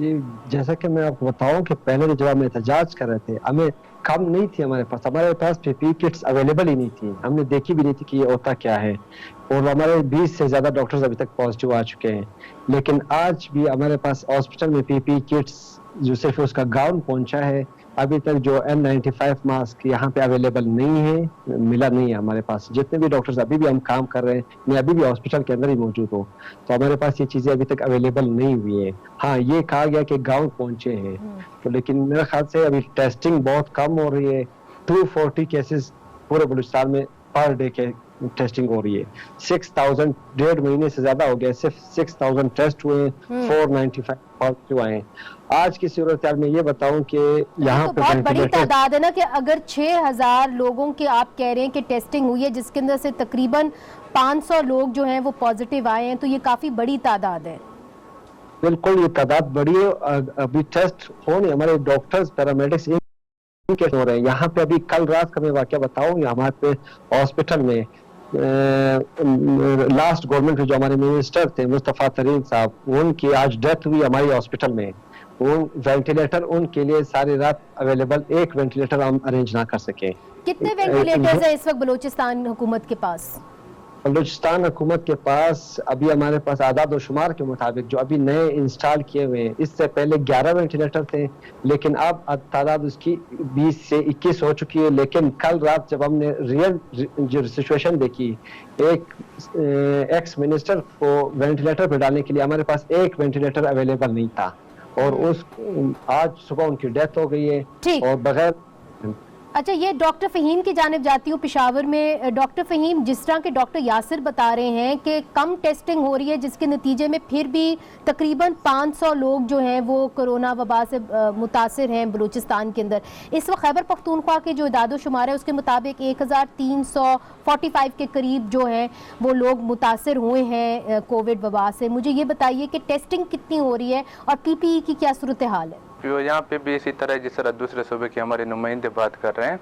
جی جیسا کہ میں آپ کو بتاؤں کہ پہلے جب ہم احتجاج کر رہے تھے ہمیں کم نہیں تھی ہمارے پاس پی پی کٹس اویلیبل ہی نہیں تھی, ہم نے دیکھی بھی نہیں تھی کہ یہ ہوتا کیا ہے, اور ہمارے 20 سے زیادہ ڈاکٹرز ابھی تک پازیٹیو آ چکے ہیں. لیکن آج بھی ہمارے پاس ہاسپٹل میں پی پی کٹس جو صرف اس کا گاؤن پہنچا ہے, ابھی تک جو N95 ماسک یہاں پہ اویلیبل نہیں ہے, ملا نہیں ہے ہمارے پاس. جتنے بھی ڈاکٹرز ابھی بھی ہم کام کر رہے ہیں, میں ابھی بھی ہاسپٹل کے اندر ہی موجود ہوں, تو ہمارے پاس یہ چیزیں ابھی تک اویلیبل نہیں ہوئی ہیں. ہاں یہ کہا گیا کہ گاؤں پہنچے ہیں, تو لیکن میرے خیال سے ابھی ٹیسٹنگ بہت کم ہو رہی ہے. 240 کیسز پورے بلوچستان میں پر ڈے کے ٹیسٹنگ ہو رہی ہے. 6000 ڈیڑھ مہینے سے زیادہ ہو گیا, صرف 6000 ٹیسٹ ہوئے, 495 پازیٹیو آئے ہیں. آج کی صورتحال میں یہ بتاؤں کہ یہاں تو پہ بہت بڑی تعداد ہے نا, کہ اگر 6000 لوگوں کی آپ کہہ رہے ہیں کہ ٹیسٹنگ ہوئی ہے, جس کے اندر سے تقریباً 500 لوگ جو ہیں وہ پازیٹیو آئے ہیں, تو یہ کافی بڑی تعداد ہے. بالکل یہ تعداد بڑی ہے. ابھی ٹیسٹ ہونے ہمارے ڈاکٹرز پیرامیڈکس کیسے ہو رہے ہیں. یہاں پہ ابھی کل رات کا میں واقعہ بتاؤں, ہمارے پہ ہاسپٹل میں لاسٹ گورنمنٹ جو ہمارے منسٹر تھے مصطفیٰ ترین صاحب, ان کی آج ڈیتھ ہوئی ہماری ہاسپٹل میں. وہ وینٹیلیٹر ان کے لیے ساری رات اویلیبل, ایک وینٹیلیٹر ہم ارینج نہ کر سکے. کتنے وینٹیلیٹرز ہیں اس وقت بلوچستان حکومت کے پاس؟ بلوچستان حکومت کے پاس ابھی ہمارے پاس اعداد و شمار کے مطابق جو ابھی نئے انسٹال کیے ہوئے ہیں, اس سے پہلے 11 وینٹیلیٹر تھے, لیکن اب تعداد اس کی 20 سے 21 ہو چکی ہے. لیکن کل رات جب ہم نے ریئل جو سچویشن دیکھی, ایک ایکس منسٹر کو وینٹیلیٹر پہ ڈالنے کے لیے ہمارے پاس ایک وینٹیلیٹر اویلیبل نہیں تھا, اور آج صبح ان کی ڈیتھ ہو گئی ہے. اور بغیر اچھا, یہ ڈاکٹر فہیم کی جانب جاتی ہوں پشاور میں. ڈاکٹر فہیم, جس طرح کے ڈاکٹر یاسر بتا رہے ہیں کہ کم ٹیسٹنگ ہو رہی ہے, جس کے نتیجے میں پھر بھی تقریباً 500 لوگ جو ہیں وہ کرونا وبا سے متاثر ہیں بلوچستان کے اندر. اس وقت خیبر پختونخوا کے جو اعداد و شمار ہے اس کے مطابق 1345 کے قریب جو ہیں وہ لوگ متاثر ہوئے ہیں کووڈ وبا سے. مجھے یہ بتائیے کہ ٹیسٹنگ کتنی ہو رہی ہے اور پی پی ای کی کیا صورتحال ہے؟ یہاں پہ بھی اسی طرح جس طرح دوسرے صوبے کے ہمارے نمائندے بات کر رہے ہیں,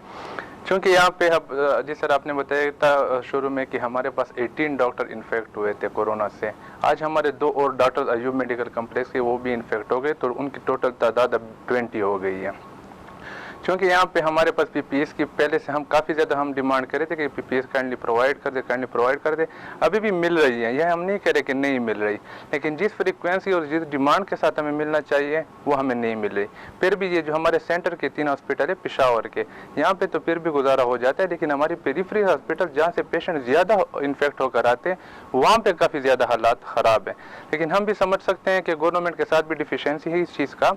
چونکہ یہاں پہ جس طرح آپ نے بتایا تھا شروع میں کہ ہمارے پاس 18 ڈاکٹر انفیکٹ ہوئے تھے کورونا سے. آج ہمارے 2 اور ڈاکٹر ایوب میڈیکل کمپلیکس کے وہ بھی انفیکٹ ہو گئے, تو ان کی ٹوٹل تعداد اب 20 ہو گئی ہے. چونکہ یہاں پہ ہمارے پاس پی پی ایس کی پہلے سے ہم کافی زیادہ ہم ڈیمانڈ کرے تھے کہ پی پی ایس کائنڈلی پرووائڈ کر دے. ابھی بھی مل رہی ہے, یہ ہم نہیں کہہ رہے کہ نہیں مل رہی, لیکن جس فریکوینسی اور جس ڈیمانڈ کے ساتھ ہمیں ملنا چاہیے وہ ہمیں نہیں مل رہی. پھر بھی یہ جو ہمارے سینٹر کے 3 ہاسپٹل ہے پشاور کے, یہاں پہ تو پھر بھی گزارا ہو جاتا ہے, لیکن ہماری پیریفری ہاسپٹل جہاں سے پیشنٹ زیادہ انفیکٹ ہو کر آتے ہیں وہاں پہ کافی زیادہ حالات خراب ہیں. لیکن ہم بھی سمجھ سکتے ہیں کہ گورنمنٹ کے ساتھ بھی ڈیفیشنسی ہے اس چیز کا,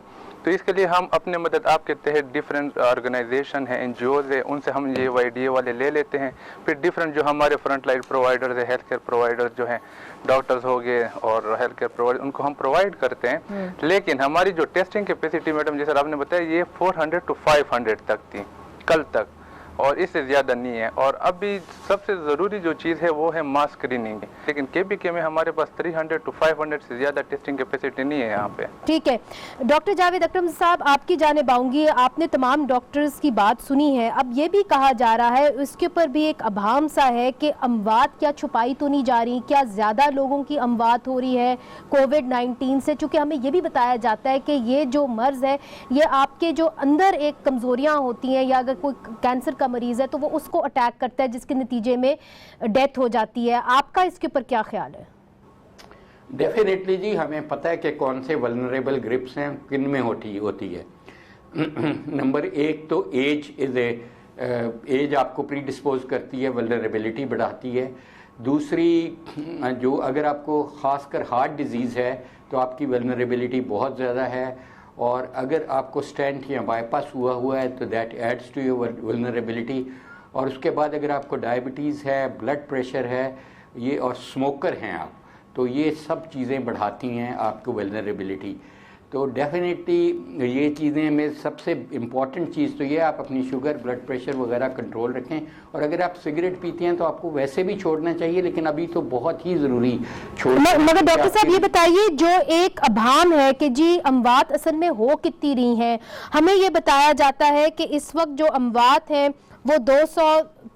تو اس کے لیے ہم اپنے مدد آپ کے تحت ڈفرینٹ آرگنائزیشن ہیں, این جی اوز ہیں, ان سے ہم یہ وائی ڈی اے والے لے لیتے ہیں. پھر ڈفرینٹ جو ہمارے فرنٹ لائن پرووائڈرز ہیں, ہیلتھ کیئر پرووائڈرز جو ہیں, ڈاکٹرز ہو گئے اور ہیلتھ کیئر پرووائڈر, ان کو ہم پرووائڈ کرتے ہیں. لیکن ہماری جو ٹیسٹنگ کیپیسٹی میڈم جیسا آپ نے بتایا یہ 400 to 500 تک تھی کل تک, اور اس سے زیادہ نہیں ہے. اور اب بھی سب سے ضروری جو چیز ہے وہ ہے ماس اسکریننگ, لیکن کے بی کے میں ہمارے پاس 300 to 500 سے زیادہ ٹیسٹنگ کیپیسٹی نہیں ہے یہاں پہ. ٹھیک ہے ڈاکٹر جاوید اکرم صاحب, آپ کی جانب آؤں گی. آپ نے تمام ڈاکٹرز کی بات سنی ہے. اب یہ بھی کہا جا رہا ہے, اس کے اوپر بھی ایک ابہام سا ہے کہ اموات کیا چھپائی تو نہیں جا رہی, کیا زیادہ لوگوں کی اموات ہو رہی ہے کووڈ 19 سے؟ چونکہ ہمیں یہ بھی بتایا جاتا ہے کہ یہ جو مرض ہے یہ آپ کے جو اندر ایک کمزوریاں ہوتی ہیں, یا اگر کوئی کینسر کا مریض ہے تو وہ اس کو اٹیک کرتا ہے, جس کے نتیجے میں ڈیتھ ہو جاتی ہے. آپ کا اس کے اوپر کیا خیال ہے؟ ڈیفینیٹلی جی, ہمیں پتہ ہے کہ کون سے ولنریبل گروپس ہیں, کن میں ہوتی ہے. نمبر 1 تو ایج آپ کو پری ڈسپوز کرتی ہے, ولنریبلٹی بڑھاتی ہے. دوسری جو اگر آپ کو خاص کر ہارٹ ڈیزیز ہے تو آپ کی ولنریبلٹی بہت زیادہ ہے, اور اگر آپ کو سٹینٹ یا بائی پاس ہوا ہے تو that adds to your vulnerability. اور اس کے بعد اگر آپ کو ڈائبٹیز ہے, بلڈ پریشر ہے, یہ اور اسموکر ہیں آپ, تو یہ سب چیزیں بڑھاتی ہیں آپ کو ولنریبلٹی. تو ڈیفینیٹلی یہ چیزیں میں سب سے امپورٹنٹ چیز تو یہ آپ اپنی شوگر, بلڈ پریشر وغیرہ کنٹرول رکھیں. اور اگر آپ سگریٹ پیتے ہیں تو آپ کو ویسے بھی چھوڑنا چاہیے, لیکن ابھی تو بہت ہی ضروری چھوڑنا. مگر ڈاکٹر صاحب یہ بتائیے, جو ایک ابہام ہے کہ جی اموات اصل میں ہو کتنی رہی ہیں, ہمیں یہ بتایا جاتا ہے کہ اس وقت جو اموات ہیں وہ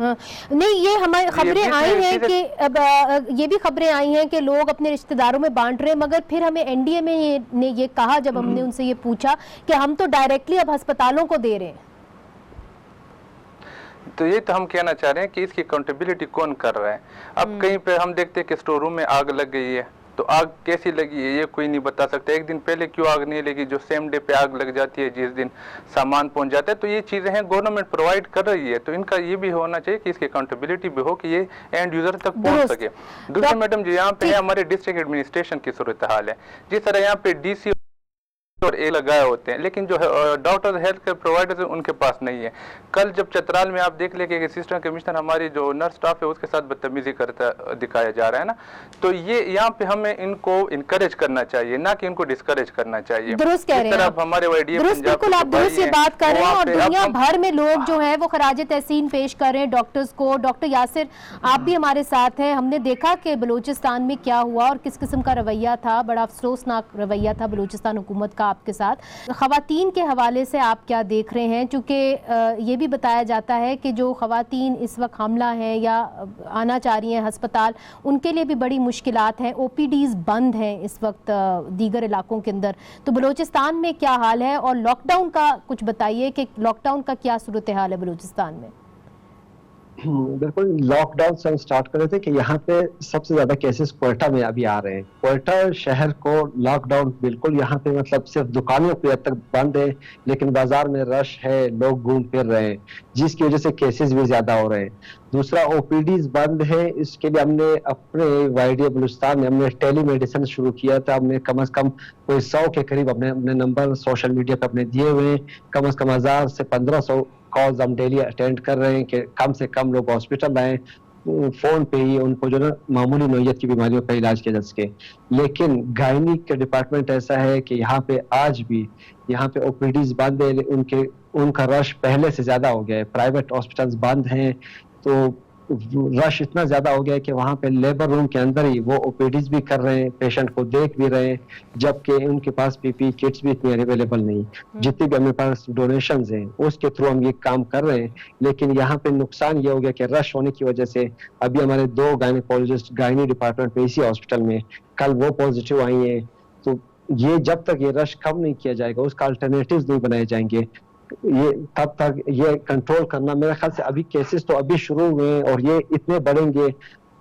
ہاں نہیں یہ ہماری خبریں آئی ہیں کہ اب یہ بھی خبریں آئی ہیں کہ لوگ اپنے رشتہ داروں میں بانٹ رہے ہیں، مگر پھر ہمیں این ڈی اے میں نے یہ کہا جب ہم نے ان سے یہ پوچھا کہ ہم تو ڈائریکٹلی اب ہسپتالوں کو دے رہے ہیں. تو یہ تو ہم کہنا چاہ رہے ہیں کہ اس کی اکاؤنٹیبلٹی کون کر رہا ہے. اب کہیں پہ ہم دیکھتے ہیں کہ اسٹور روم میں آگ لگ گئی ہے، تو آگ کیسی لگی ہے یہ کوئی نہیں بتا سکتا. ایک دن پہلے کیوں آگ نہیں لگی جو سیم ڈے پہ آگ لگ جاتی ہے جس دن سامان پہنچ جاتا ہے. تو یہ چیزیں ہیں گورنمنٹ پرووائڈ کر رہی ہے، تو ان کا یہ بھی ہونا چاہیے کہ اس کی اکاؤنٹیبلٹی بھی ہو کہ یہ اینڈ یوزر تک پہنچ سکے. دوسرے میڈم جی یہاں پہ ہے ہمارے ڈسٹرکٹ ایڈمنسٹریشن کی صورتحال ہے. جس طرح یہاں پہ ڈی سی اور اے لگائے ہوتے ہیں، لیکن جو ڈاکٹر ہیلتھ کیئر پرووائڈرز ہیں ان کے پاس نہیں ہے. کل جب چترال میں آپ دیکھ لیں کہ اسسٹنٹ کمشنر ہماری جو نرس سٹاف ہے اس کے ساتھ بدتمیزی کرتا دکھایا جا رہا ہے نا، تو یہ یہاں پہ ہمیں ان کو انکریج کرنا چاہیے، نہ کہ ان کو ڈسکریج کرنا چاہیے. درست کہہ رہے ہیں آپ، ہمارے درست بالکل آپ درست یہ بات کر رہے ہیں. اور دنیا بھر میں لوگ جو ہیں وہ خراج تحسین پیش کر رہے ہیں ڈاکٹرز کو. ڈاکٹر یاسر آپ بھی ہمارے ساتھ ہیں. ہم نے دیکھا کہ بلوچستان میں کیا ہوا اور کس قسم کا رویہ تھا، بڑا افسوسناک رویہ تھا بلوچستان حکومت کا آپ کے ساتھ. خواتین کے حوالے سے آپ کیا دیکھ رہے ہیں؟ چونکہ یہ بھی بتایا جاتا ہے کہ جو خواتین اس وقت حاملہ ہیں یا آنا چاہ رہی ہیں ہسپتال، ان کے لیے بھی بڑی مشکلات ہیں. او پی ڈیز بند ہیں اس وقت دیگر علاقوں کے اندر. تو بلوچستان میں کیا حال ہے؟ اور لاک ڈاؤن کا کچھ بتائیے کہ لاک ڈاؤن کا کیا صورتحال ہے بلوچستان میں؟ بالکل لاک ڈاؤن سے ہم سٹارٹ کر رہے تھے کہ یہاں پہ سب سے زیادہ کیسز کوئٹہ میں ابھی آ رہے ہیں. کوئٹہ شہر کو لاک ڈاؤن بالکل یہاں پہ مطلب صرف دکانوں پہ حد تک بند ہے، لیکن بازار میں رش ہے، لوگ گھوم پھر رہے ہیں جس کی وجہ سے کیسز بھی زیادہ ہو رہے ہیں. دوسرا او پی ڈیز بند ہے. اس کے لیے ہم نے اپنے وائڈیا بلوچستان میں ہم نے ٹیلی میڈیسن شروع کیا تھا. ہم نے کم از کم کوئی 100 کے قریب اپنے نمبر سوشل میڈیا پہ اپنے دیے ہوئے ہیں. کم از کم 1000 سے 1500 کالز ہم ڈیلی اٹینڈ کر رہے ہیں کہ کم سے کم لوگ ہاسپٹل آئیں، فون پہ ہی ان کو جو نا معمولی نوعیت کی بیماریوں کا علاج کیا جا سکے. لیکن گائنی کا ڈپارٹمنٹ ایسا ہے کہ یہاں پہ آج بھی یہاں پہ او پی ڈیز بند ہے. ان کا رش پہلے سے زیادہ ہو گیا ہے. پرائیویٹ ہاسپٹلز بند ہیں تو رش اتنا زیادہ ہو گیا ہے کہ وہاں پہ لیبر روم کے اندر ہی وہ او پی ڈیز بھی کر رہے ہیں، پیشنٹ کو دیکھ بھی رہے ہیں، جبکہ ان کے پاس پی پی کٹس بھی اتنی اویلیبل نہیں. جتنی بھی ہمارے پاس ڈونیشنز ہیں اس کے تھرو ہم یہ کام کر رہے ہیں. لیکن یہاں پہ نقصان یہ ہو گیا کہ رش ہونے کی وجہ سے ابھی ہمارے 2 گائنیکولوجسٹ گائنی ڈپارٹمنٹ میں اسی ہاسپٹل میں کل وہ پازیٹیو آئی ہیں. تو یہ جب تک یہ رش کم نہیں کیا جائے گا، اس کا الٹرنیٹیوز نہیں بنائے جائیں گے، یہ تب تک یہ کنٹرول کرنا میرے خیال سے ابھی کیسز تو ابھی شروع ہوئے ہیں اور یہ اتنے بڑھیں گے.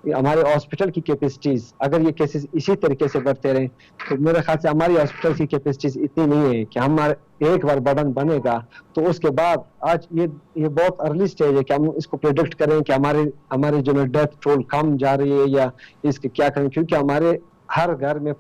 ہمارے ہاسپٹل کی کیپیسٹیز اگر یہ کیسز اسی طریقے سے بڑھتے رہیں تو میرے خیال سے ہماری ہاسپٹل کی کیپیسٹیز اتنی نہیں ہے کہ ہمارا ایک بار برڈن بنے گا تو اس کے بعد آج یہ بہت ارلی سٹیج ہے کہ ہم اس کو پریڈکٹ کریں کہ ہمارے جو ڈیتھ ٹول کم جا رہی ہے یا اس کے کیا کریں. کیونکہ ہمارے ہر گھر میں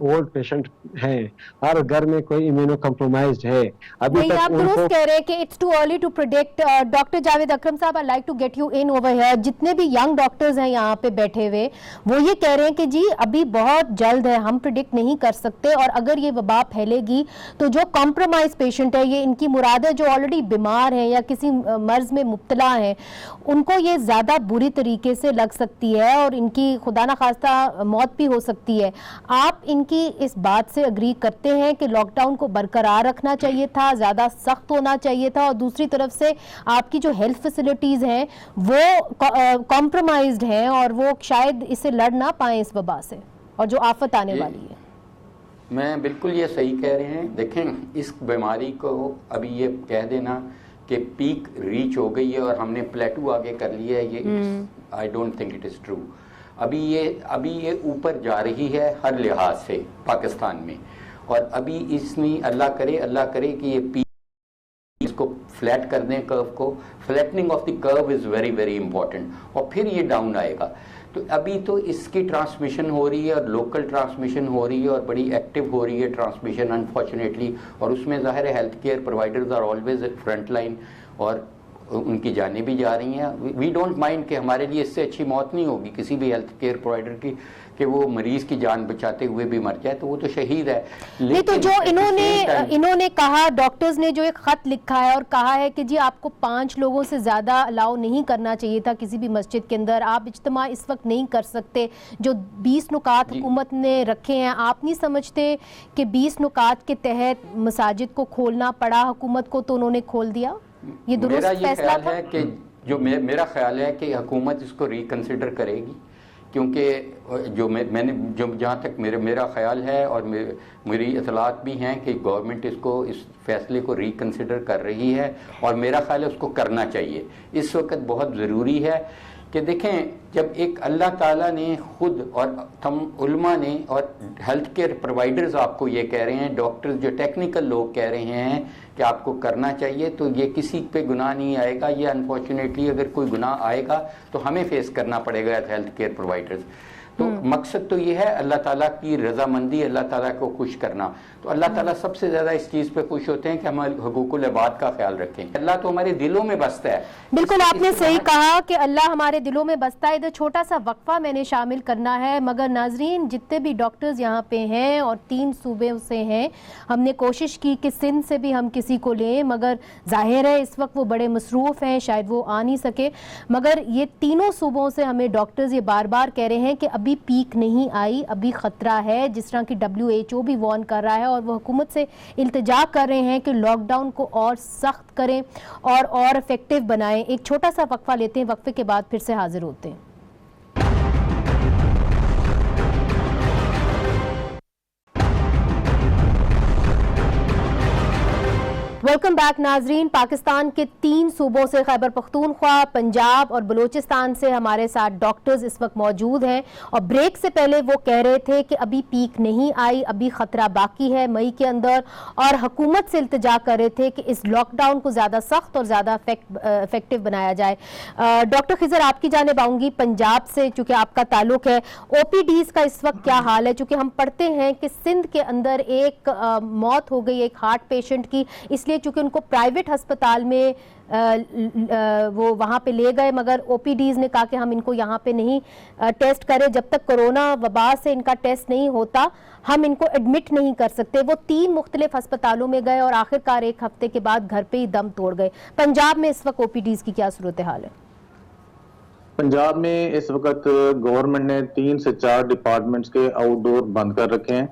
اولڈ پیشنٹ ہیں، ہر گھر میں کوئی امیونو کمپرومائزڈ ہے. ابھی تک آپ درست کہہ رہے ہیں کہ it's too early to predict. Doctor Javed Akram صاحب I like to get you in over here. جتنے بھی ینگ ڈاکٹرز ہیں یہاں پہ بیٹھے ہوئے وہ یہ کہہ رہے ہیں کہ جی ابھی بہت جلد ہے، ہم پریڈکٹ نہیں کر سکتے، اور اگر یہ وبا پھیلے گی تو جو کمپرومائز پیشنٹ ہے، یہ ان کی مراد ہے جو آلریڈی بیمار ہیں یا کسی مرض میں مبتلا ہیں، ان کو یہ زیادہ بری طریقے سے لگ سکتی ہے اور ان کی خدا نخواستہ موت بھی ہو سکتی ہے. آپ ان کی اس بات سے اگری کرتے ہیں کہ لاک ڈاؤن کو برقرار رکھنا چاہیے تھا، زیادہ سخت ہونا چاہیے تھا، اور دوسری طرف سے آپ کی جو ہیلتھ فیسلٹیز ہیں وہ کمپرومائزڈ ہیں اور وہ شاید اسے لڑ نہ پائیں اس وبا سے اور جو آفت آنے والی ہے؟ میں بالکل یہ صحیح کہہ رہے ہیں. دیکھیں اس بیماری کو ابھی یہ کہہ دینا کہ پیک ریچ ہو گئی ہے اور ہم نے پلیٹو آگے کر لیا ہے، یہ I don't think it is true. ابھی یہ اوپر جا رہی ہے ہر لحاظ سے پاکستان میں، اور ابھی اس میں اللہ کرے کہ یہ پیک اس کو فلیٹ کر دیں کرو کو. فلیٹننگ آف دی کرو از ویری ویری امپورٹنٹ، اور پھر یہ ڈاؤن آئے گا. تو ابھی تو اس کی ٹرانسمیشن ہو رہی ہے اور لوکل ٹرانسمیشن ہو رہی ہے اور بڑی ایکٹیو ہو رہی ہے ٹرانسمیشن انفارچونیٹلی، اور اس میں ظاہر ہے health care providers are always front line اور ان کی جانیں بھی جا رہی ہیں. وی ڈونٹ مائنڈ کہ ہمارے لیے اس سے اچھی موت نہیں ہوگی کسی بھی ہیلتھ کیئر پرووائڈر کی کہ وہ مریض کی جان بچاتے ہوئے بھی مر جائے، تو وہ تو شہید ہے. نہیں تو جو انہوں نے کہا، ڈاکٹرز نے جو ایک خط لکھا ہے اور کہا ہے کہ جی آپ کو 5 لوگوں سے زیادہ الاؤ نہیں کرنا چاہیے تھا کسی بھی مسجد کے اندر، آپ اجتماع اس وقت نہیں کر سکتے. جو 20 نکات حکومت نے رکھے ہیں، آپ نہیں سمجھتے کہ 20 نکات کے تحت مساجد کو کھولنا پڑا حکومت کو تو انہوں نے کھول دیا؟ یہ درست فیصلہ تھا. میرا یہ خیال ہے کہ جو میرا خیال ہے کہ حکومت اس کو ریکنسیڈر کرے گی، کیونکہ جو میں نے جہاں تک میرا خیال ہے اور میری اطلاعات بھی ہیں کہ گورنمنٹ اس فیصلے کو ریکنسیڈر کر رہی ہے، اور میرا خیال ہے اس کو کرنا چاہیے۔ اس وقت بہت ضروری ہے کہ دیکھیں، جب ایک اللہ تعالیٰ نے خود اور ہم علماء نے اور ہیلتھ کیئر پروائیڈرز آپ کو یہ کہہ رہے ہیں، ڈاکٹرز جو ٹیکنیکل لوگ کہہ رہے ہیں کہ آپ کو کرنا چاہیے، تو یہ کسی پہ گناہ نہیں آئے گا۔ یہ انفارچونیٹلی اگر کوئی گناہ آئے گا تو ہمیں فیس کرنا پڑے گا ایز ہیلتھ کیئر پرووائڈرز۔ تو مقصد تو یہ ہے اللہ تعالیٰ کی رضامندی، اللہ تعالیٰ کو خوش کرنا۔ تو اللہ تعالیٰ سب سے زیادہ اس چیز پہ خوش ہوتے ہیں کہ ہمارے حقوق العباد کا خیال رکھیں۔ اللہ تو ہمارے دلوں میں بستا ہے۔ بالکل آپ نے صحیح کہا کہ اللہ ہمارے دلوں میں بستا ہے۔ ادھر چھوٹا سا وقفہ میں نے شامل کرنا ہے، مگر ناظرین جتنے بھی ڈاکٹرز یہاں پہ ہیں اور 3 صوبے سے ہیں، ہم نے کوشش کی کہ سندھ سے بھی ہم کسی کو لیں، مگر ظاہر ہے اس وقت وہ بڑے مصروف ہیں، شاید وہ آ نہیں سکے۔ مگر یہ تینوں صوبوں سے ہمیں ڈاکٹرز یہ بار بار کہہ رہے ہیں کہ ابھی پیک نہیں آئی، ابھی خطرہ ہے، جس طرح کی WHO بھی وارن کر رہا ہے، اور وہ حکومت سے التجا کر رہے ہیں کہ لاک ڈاؤن کو اور سخت کریں اور افیکٹو بنائیں۔ ایک چھوٹا سا وقفہ لیتے ہیں، وقفے کے بعد پھر سے حاضر ہوتے ہیں۔ ویلکم بیک ناظرین، پاکستان کے 3 صوبوں سے خیبر پختونخوا، پنجاب اور بلوچستان سے ہمارے ساتھ ڈاکٹرز اس وقت موجود ہیں، اور بریک سے پہلے وہ کہہ رہے تھے کہ ابھی پیک نہیں آئی، ابھی خطرہ باقی ہے مئی کے اندر، اور حکومت سے التجا کر رہے تھے کہ اس لاک ڈاؤن کو زیادہ سخت اور زیادہ افیکٹو بنایا جائے۔ ڈاکٹر خضر آپ کی جانب آؤں گی، پنجاب سے چونکہ آپ کا تعلق ہے، OPDs کا اس وقت کیا حال ہے؟ چونکہ ہم پڑھتے ہیں کہ سندھ کے اندر ایک موت ہو گئی ایک ہارٹ پیشنٹ کی، اس لیے چونکہ ان کو پرائیویٹ ہسپتال میں وہ وہاں پہ لے گئے، مگر OPDs نے کہا کہ ہم ان کو یہاں پہ نہیں ٹیسٹ کرے، جب تک کرونا وبا سے ان کا ٹیسٹ نہیں ہوتا ہم ان کو ایڈمٹ نہیں کر سکتے۔ وہ 3 مختلف ہسپتالوں میں گئے اور آخرکار ایک ہفتے کے بعد گھر پہ ہی دم توڑ گئے۔ پنجاب میں اس وقت OPDs کی کیا صورتحال ہے؟ پنجاب میں اس وقت گورنمنٹ نے 3 سے 4 ڈپارٹمنٹس کے آؤٹ ڈور بند کر رکھے ہیں،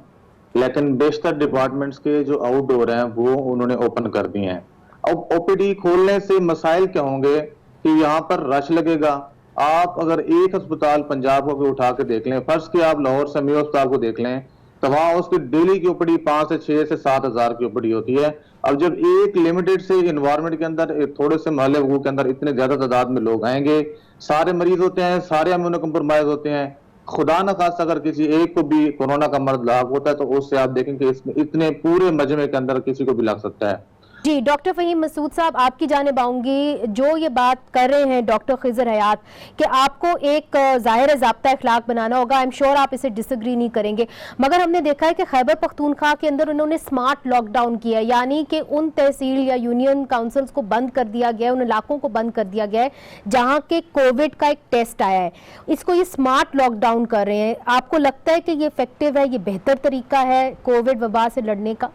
لیکن بیشتر ڈپارٹمنٹس کے جو آؤٹ ڈور ہیں وہ انہوں نے اوپن کر دیے ہیں۔ اب OPD کھولنے سے مسائل کیا ہوں گے کہ یہاں پر رش لگے گا۔ آپ اگر ایک ہسپتال پنجاب کو بھی اٹھا کے دیکھ لیں، فرض کہ آپ لاہور سے میو ہسپتال کو دیکھ لیں، تو وہاں اس کی ڈیلی کی OPD 5 سے 6 سے 7 ہزار کی OPD ہوتی ہے۔ اب جب ایک لمیٹڈ سے انوائرمنٹ کے اندر، ایک تھوڑے سے محلے وقوع کے اندر اتنے زیادہ تعداد میں لوگ آئیں گے، سارے مریض ہوتے ہیں، سارے امیونو کمپرومائز ہوتے ہیں، خدا نہ خواستہ اگر کسی ایک کو بھی کورونا کا مرض لاحق ہوتا ہے تو اس سے آپ دیکھیں کہ اس میں اتنے پورے مجمع کے اندر کسی کو بھی لگ سکتا ہے۔ جی ڈاکٹر فہیم مسعود صاحب آپ کی جانب آؤں گی، جو یہ بات کر رہے ہیں ڈاکٹر خضر حیات کہ آپ کو ایک ظاہر ضابطہ اخلاق بنانا ہوگا، I'm sure آپ اسے ڈس ایگری نہیں کریں گے، مگر ہم نے دیکھا ہے کہ خیبر پختونخوا کے اندر انہوں نے سمارٹ لاک ڈاؤن کیا، یعنی کہ ان تحصیل یا یونین کاؤنسلز کو بند کر دیا گیا ہے، ان علاقوں کو بند کر دیا گیا ہے جہاں کے کووڈ کا ایک ٹیسٹ آیا ہے، اس کو یہ سمارٹ لاک ڈاؤن کر رہے ہیں۔ آپ کو لگتا ہے کہ یہ افیکٹو ہے، یہ بہتر طریقہ ہے کووڈ وبا سے لڑنے کا؟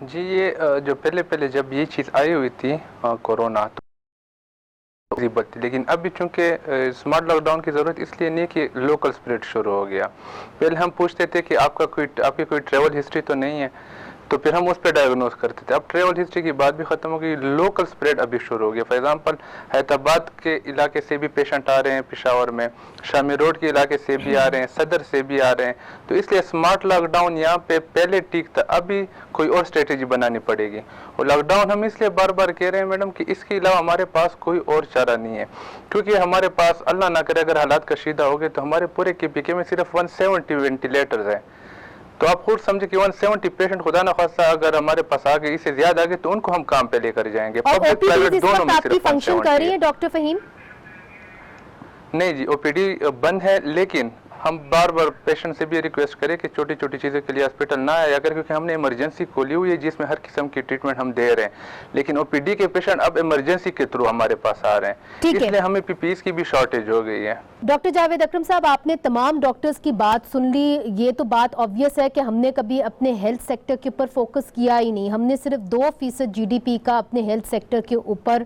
جی یہ جو پہلے جب یہ چیز آئی ہوئی تھی کورونا تو لیکن ابھی چونکہ سمارٹ لاک ڈاؤن کی ضرورت اس لیے نہیں کہ لوکل اسپریڈ شروع ہو گیا۔ پہلے ہم پوچھتے تھے کہ آپ کی کوئی ٹریول ہسٹری تو نہیں ہے، تو پھر ہم اس پہ ڈائیگنوز کرتے تھے۔ اب ٹریول ہسٹری کی بات بھی ختم ہو گئی، لوکل اسپریڈ ابھی شروع ہو گیا۔ فار ایگزامپل حیدرآباد کے علاقے سے بھی پیشنٹ آ رہے ہیں، پشاور میں شامی روڈ کے علاقے سے بھی آ رہے ہیں، صدر سے بھی آ رہے ہیں، تو اس لیے سمارٹ لاک ڈاؤن یہاں پہ پہلے ٹھیک تھا، ابھی کوئی اور اسٹریٹجی بنانی پڑے گی۔ اور لاک ڈاؤن ہم اس لیے بار بار کہہ رہے ہیں میڈم کہ اس کے علاوہ ہمارے پاس کوئی اور چارہ نہیں ہے، کیونکہ ہمارے پاس اللہ نہ کرے اگر حالات کشیدہ ہو گئے تو ہمارے پورے KPK میں صرف 170 وینٹیلیٹرز ہیں، تو آپ خود سمجھے کہ 170 پیشنٹ خدا نہ خواستہ اگر ہمارے پاس آگے اس سے زیادہ آگے تو ان کو ہم کام پہ لے کر جائیں گے۔ اور OPD اس وقت آپ کی فنکشن کر رہی ہے ڈاکٹر فہیم؟ نہیں جی OPD بند ہے، لیکن ہم بار بار پیشنٹ سے بھی ریکویسٹ کریں کہ چھوٹی چھوٹی چیزوں کے لیے ہاسپٹل نہ آیا کر، کیونکہ ہم نے ایمرجنسی کھولی ہوئی ہے جس میں ہر قسم کی ٹریٹمنٹ ہم دے رہے ہیں، لیکن OPD کے پیشنٹ اب ایمرجنسی کے تھرو ہمارے پاس آ رہے ہیں، اس لیے ہمیں PPEs کی بھی شارٹیج ہو گئی ہے۔ ڈاکٹر جاوید اکرم صاحب آپ نے تمام ڈاکٹرز کی بات سن لی، یہ تو بات آبویس ہے کہ ہم نے کبھی اپنے ہیلتھ سیکٹر کے اوپر فوکس کیا ہی نہیں، ہم نے صرف 2% GDP کا اپنے ہیلتھ سیکٹر کے اوپر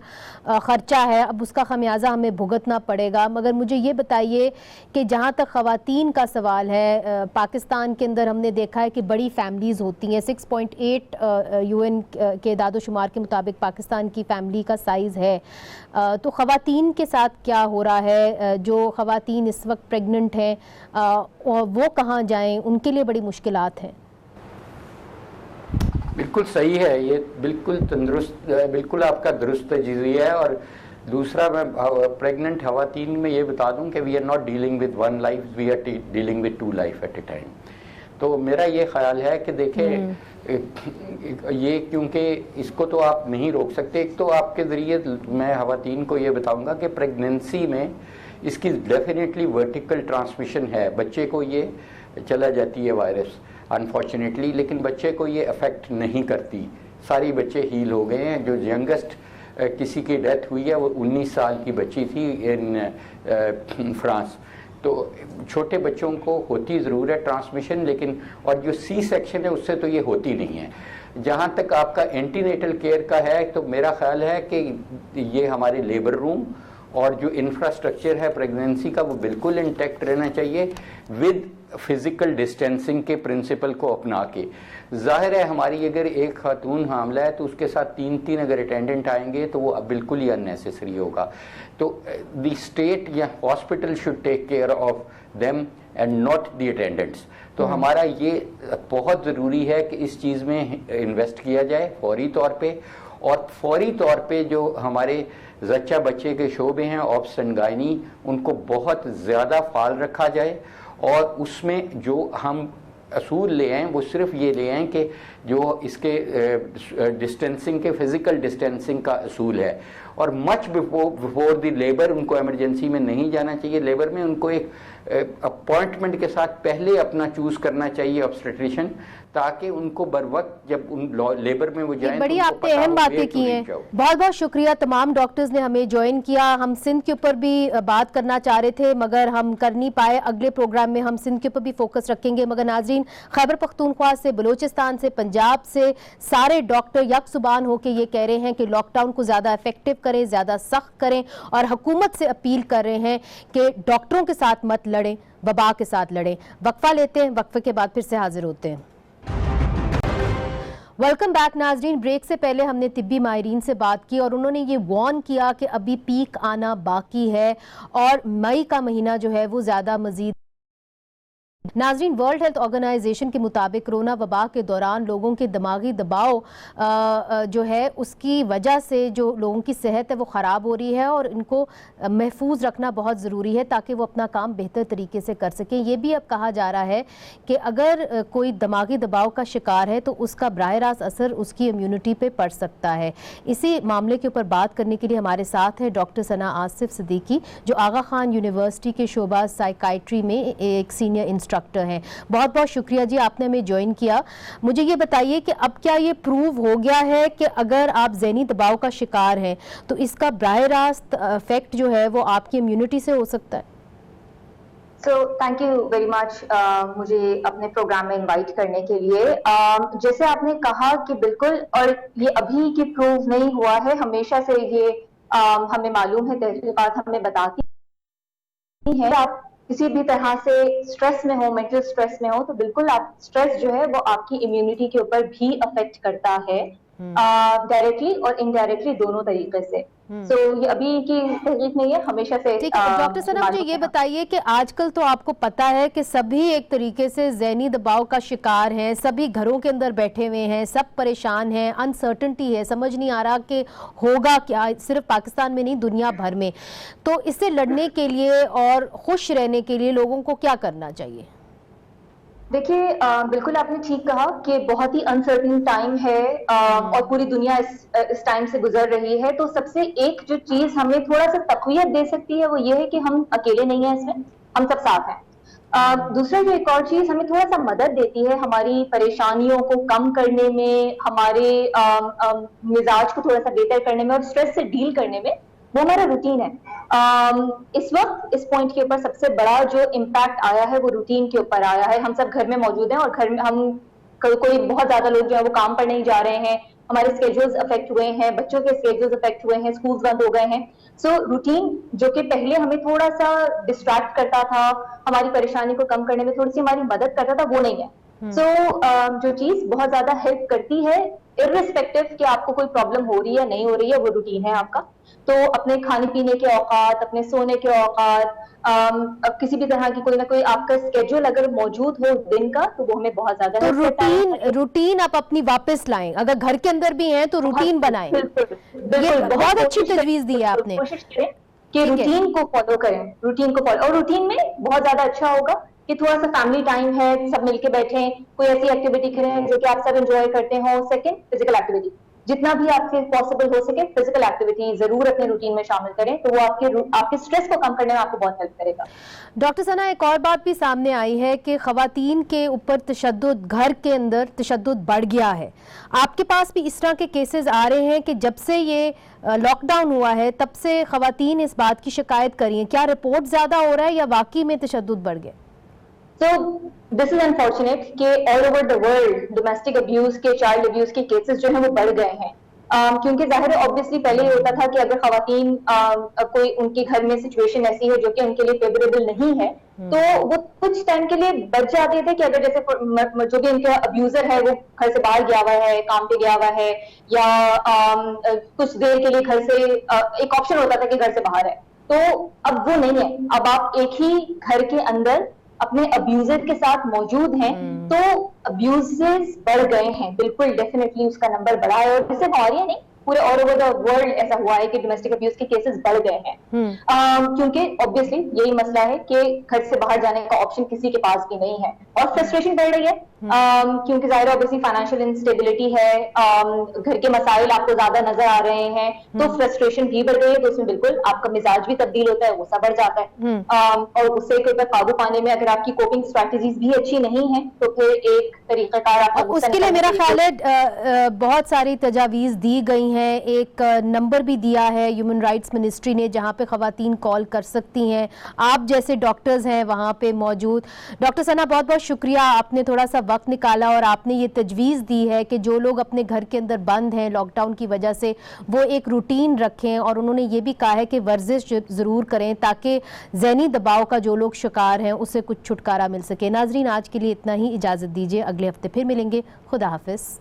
خرچہ ہے، اب اس کا خمیازہ ہمیں بھگتنا پڑے گا۔ مگر مجھے یہ بتائیے کہ جہاں تک خواتین خواتین کا سوال ہے. پاکستان کے اندر ہم نے دیکھا ہے کہ بڑی فیملیز ہوتی ہیں. 6.8 UN کے اعداد و شمار کے مطابق پاکستان کی فیملی کا سائز ہے. تو خواتین کے ساتھ کیا ہو رہا ہے؟ جو خواتین اس وقت پریگننٹ ہیں وہ کہاں جائیں؟ ان کے لیے بڑی مشکلات ہیں. بالکل صحیح ہے, یہ بالکل تندرست, بالکل آپ کا درست تجزیہ ہے. اور دوسرا میں پریگننٹ خواتین میں یہ بتا دوں کہ we are not dealing with one life, we are dealing with 2 life at a time. تو میرا یہ خیال ہے کہ دیکھیں یہ, کیونکہ اس کو تو آپ نہیں روک سکتے. ایک تو آپ کے ذریعے میں خواتین کو یہ بتاؤں گا کہ پریگننسی میں اس کی ڈیفینیٹلی ورٹیکل ٹرانسمیشن ہے. بچے کو یہ چلا جاتی ہے وائرس انفارچونیٹلی, لیکن بچے کو یہ افیکٹ نہیں کرتی. ساری بچے ہیل ہو گئے ہیں. جو ینگسٹ کسی کی ڈیتھ ہوئی ہے وہ 19 سال کی بچی تھی ان فرانس. تو چھوٹے بچوں کو ہوتی ضرور ہے ٹرانسمیشن, لیکن اور جو سی سیکشن ہے اس سے تو یہ ہوتی نہیں ہے. جہاں تک آپ کا اینٹی نیٹل کیئر کا ہے تو میرا خیال ہے کہ یہ ہمارے لیبر روم اور جو انفراسٹرکچر ہے پریگننسی کا وہ بالکل انٹیکٹ رہنا چاہیے ود فزیکل ڈسٹینسنگ کے پرنسپل کو اپنا کے. ظاہر ہے ہماری اگر ایک خاتون حاملہ ہے تو اس کے ساتھ 3 اگر اٹینڈنٹ آئیں گے تو وہ بالکل ہی اننیسیسری ہوگا. تو دی اسٹیٹ یا hospital should take care of them and not the attendants. تو ہمارا یہ بہت ضروری ہے کہ اس چیز میں انویسٹ کیا جائے فوری طور پہ, اور فوری طور پہ جو ہمارے زچہ بچے کے شعبے ہیں آبس اینڈ گائنی ان کو بہت زیادہ فعال رکھا جائے. اور اس میں جو ہم اصول لے آئیں وہ صرف یہ لے آئیں کہ جو اس کے ڈسٹینسنگ کے فزیکل ڈسٹینسنگ کا اصول ہے. اور مچ بفور دی لیبر ان کو ایمرجنسی میں نہیں جانا چاہیے. لیبر میں ان کو ایک اپوائنٹمنٹ کے ساتھ پہلے اپنا چوز کرنا چاہیے آبسٹریٹیشن, تاکہ ان کو بر وقت جب ان لیبر میں وہ جائیں. بڑی آپ نے اہم باتیں کی ہیں. بہت بہت شکریہ تمام ڈاکٹرز نے ہمیں جوائن کیا. ہم سندھ کے اوپر بھی بات کرنا چاہ رہے تھے مگر ہم کر نہیں پائے. اگلے پروگرام میں ہم سندھ کے اوپر بھی فوکس رکھیں گے. مگر ناظرین, خیبر پختونخوا سے, بلوچستان سے, پنجاب سے سارے ڈاکٹر یک زبان ہو کے یہ کہہ رہے ہیں کہ لاک ڈاؤن کو زیادہ افیکٹو کریں, زیادہ سخت کریں, اور حکومت سے اپیل کر رہے ہیں کہ ڈاکٹروں کے ساتھ مت لڑیں, وبا کے ساتھ لڑیں. وقفہ لیتے ہیں, وقفے کے بعد پھر سے حاضر ہوتے ہیں. ویلکم بیک ناظرین. بریک سے پہلے ہم نے طبی ماہرین سے بات کی اور انہوں نے یہ وارن کیا کہ ابھی پیک آنا باقی ہے اور مئی کا مہینہ جو ہے وہ زیادہ مزید. ناظرین, ورلڈ ہیلتھ آرگنائزیشن کے مطابق کرونا وبا کے دوران لوگوں کے دماغی دباؤ جو ہے اس کی وجہ سے جو لوگوں کی صحت ہے وہ خراب ہو رہی ہے اور ان کو محفوظ رکھنا بہت ضروری ہے تاکہ وہ اپنا کام بہتر طریقے سے کر سکیں. یہ بھی اب کہا جا رہا ہے کہ اگر کوئی دماغی دباؤ کا شکار ہے تو اس کا براہ راست اثر اس کی امیونٹی پہ پڑ سکتا ہے. اسی معاملے کے اوپر بات کرنے کے لیے ہمارے ساتھ ہے ڈاکٹر ثنا آصف صدیقی, جو آغا خان یونیورسٹی کے شعبہ سائیکائٹری میں ایک سینئر انسٹرکٹر ہیں. بہت بہت شکریہ جی, آپ نے ہمیں جوائن کیا. مجھے یہ بتائیے کہ اب کیا یہ پروو ہو گیا ہے کہ اگر آپ ذہنی دباؤ کا شکار ہیں تو اس کا براہ راست افیکٹ جو ہے وہ آپ کی امیونٹی سے ہو سکتا ہے؟ تھینک یو ویری مچ مجھے اپنے پروگرام میں انوائٹ کرنے کے لیے. جیسے آپ نے کہا کہ بالکل, اور یہ ابھی کی پروو نہیں ہوا ہے, ہمیشہ سے یہ ہمیں معلوم ہے, تحقیقات ہمیں بتاتی ہے. آپ کسی بھی طرح سے سٹریس میں ہو, مینٹل سٹریس میں ہو, تو بالکل آپ سٹریس جو ہے وہ آپ کی امیونٹی کے اوپر بھی افیکٹ کرتا ہے, ڈائریکٹلی اور انڈائریکٹلی دونوں طریقے سے. سو یہ ابھی کی تحقیق نہیں ہے, ہمیشہ سے. ڈاکٹر ثنا, مجھے یہ بتائیے کہ آج کل تو آپ کو پتا ہے کہ سبھی ایک طریقے سے ذہنی دباؤ کا شکار ہیں, سبھی گھروں کے اندر بیٹھے ہوئے ہیں, سب پریشان ہیں, انسرٹنٹی ہے, سمجھ نہیں آ رہا کہ ہوگا کیا, صرف پاکستان میں نہیں دنیا بھر میں. تو اس سے لڑنے کے لیے اور خوش رہنے کے لیے لوگوں کو کیا کرنا چاہیے؟ دیکھیے, بالکل آپ نے ٹھیک کہا کہ بہت ہی انسرٹن ٹائم ہے اور پوری دنیا اس ٹائم سے گزر رہی ہے. تو سب سے ایک جو چیز ہمیں تھوڑا سا تقویت دے سکتی ہے وہ یہ ہے کہ ہم اکیلے نہیں ہیں اس میں, ہم سب ساتھ ہیں. دوسرا جو ایک اور چیز ہمیں تھوڑا سا مدد دیتی ہے ہماری پریشانیوں کو کم کرنے میں, ہمارے مزاج کو تھوڑا سا بہتر کرنے میں اور اسٹریس سے ڈیل کرنے میں, وہ ہمارا روٹین ہے. اس وقت اس پوائنٹ کے اوپر سب سے بڑا جو امپیکٹ آیا ہے وہ روٹین کے اوپر آیا ہے. ہم سب گھر میں موجود ہیں اور گھر میں ہم کوئی بہت زیادہ لوگ جو ہے وہ کام پر نہیں جا رہے ہیں, ہمارے اسکیڈولز افیکٹ ہوئے ہیں, بچوں کے اسکیڈولز افیکٹ ہوئے ہیں, اسکولز بند ہو گئے ہیں. سو روٹین جو کہ پہلے ہمیں تھوڑا سا ڈسٹریکٹ کرتا تھا, ہماری پریشانی کو کم کرنے میں تھوڑی سی ہماری مدد کرتا تھا, وہ نہیں ہے. سو جو چیز بہت زیادہ ہیلپ کرتی ہے ارسپیکٹو کہ آپ کو کوئی پرابلم ہو رہی ہے نہیں ہو رہی ہے, وہ روٹین ہے آپ کا. تو اپنے کھانے پینے کے اوقات, اپنے سونے کے اوقات, کسی بھی طرح کی کوئی نہ کوئی آپ کا اسکیڈول اگر موجود ہو دن کا, تو وہ ہمیں بہت زیادہ تو help کرتا ہے. روٹین آپ اپنی واپس لائیں, اگر گھر کے اندر بھی ہیں تو روٹین بنائیں. بالکل یہ بہت اچھی کوشش تجویز دی ہے آپ نے. کوشش کریں کہ ٹھیک ہے. روٹین کو فالو کریں, روٹین کو فالو, اور روٹین میں بہت زیادہ اچھا ہوگا کہ تھوڑا سا فیملی ٹائم ہے, سب مل کے بیٹھیں, کوئی ایسی ایکٹیویٹی کریں جو کہ آپ سب انجوائے کرتے ہوں. سیکنڈ, فزیکل ایکٹیویٹی, جتنا بھی آپ سے پاسبل ہو سکے فزیکل ایکٹیویٹی ضرور اپنے روٹین میں شامل کریں, تو وہ آپ کے اسٹریس کو کم کرنے میں آپ کو بہت ہیلپ کرے گا. ڈاکٹر ثنا, ایک اور بات بھی سامنے آئی ہے کہ خواتین کے اوپر تشدد, گھر کے اندر تشدد بڑھ گیا ہے. آپ کے پاس بھی اس طرح کے کیسز آ رہے ہیں کہ جب سے یہ لاک ڈاؤن ہوا ہے تب سے خواتین اس بات کی شکایت کری ہیں, کیا رپورٹ زیادہ ہو رہا ہے یا واقعی میں تشدد بڑھ گیا؟ So this is unfortunate کہ all over the world domestic abuse کے, child abuse کے cases جو ہیں وہ بڑھ گئے ہیں. کیونکہ ظاہر ہے obviously پہلے یہ ہوتا تھا کہ اگر خواتین کوئی ان کے گھر میں سچویشن ایسی ہے جو کہ ان کے لیے فیوریبل نہیں ہے, تو وہ کچھ ٹائم کے لیے بچ جاتے تھے کہ اگر جیسے جو بھی ان کا ابیوزر ہے وہ گھر سے باہر گیا ہوا ہے, کام پہ گیا ہوا ہے, یا کچھ دیر کے لیے گھر سے, ایک آپشن ہوتا تھا کہ گھر سے باہر ہے. تو اب وہ نہیں ہے, اب آپ ایک ہی گھر کے اندر اپنے ابیوزر کے ساتھ موجود ہیں, تو ابیوزز بڑھ گئے ہیں. بالکل ڈیفینیٹلی اس کا نمبر بڑھا ہے, اور صرف اور یہ نہیں, پورے آل اوور دا ورلڈ ایسا ہوا ہے کہ ڈومیسٹک ابیوز کے کیسز بڑھ گئے ہیں. کیونکہ obviously یہی مسئلہ ہے کہ گھر سے باہر جانے کا آپشن کسی کے پاس بھی نہیں ہے, اور فرسٹریشن بڑھ رہی ہے, کیونکہ ظاہر obviously فائنینشیل انسٹیبلٹی ہے, گھر کے مسائل آپ کو زیادہ نظر آ رہے ہیں, تو فرسٹریشن بھی بڑھ رہی ہے. تو اس میں بالکل آپ کا مزاج بھی تبدیل ہوتا ہے, غصہ بڑھ جاتا ہے, اور غصے کے اوپر قابو پانے میں اگر آپ کی کوپنگ اسٹریٹجیز بھی اچھی نہیں ہیں تو پھر ایک طریقہ کار آپ اس کے لیے میرا خیال ہے بہت ساری تجاویز دی گئی ہیں. ایک نمبر بھی دیا ہے ہیومن رائٹس منسٹری نے جہاں پہ خواتین کال کر سکتی ہیں, آپ جیسے ڈاکٹرز ہیں وہاں پہ موجود. ڈاکٹر ثنا, بہت بہت شکریہ, آپ نے تھوڑا سا وقت نکالا اور آپ نے یہ تجویز دی ہے کہ جو لوگ اپنے گھر کے اندر بند ہیں لاک ڈاؤن کی وجہ سے, وہ ایک روٹین رکھیں, اور انہوں نے یہ بھی کہا ہے کہ ورزش ضرور کریں تاکہ ذہنی دباؤ کا جو لوگ شکار ہیں اس سے کچھ چھٹکارا مل سکے. ناظرین, آج کے لیے اتنا ہی, اجازت دیجیے, اگلے ہفتے پھر ملیں گے. خدا حافظ.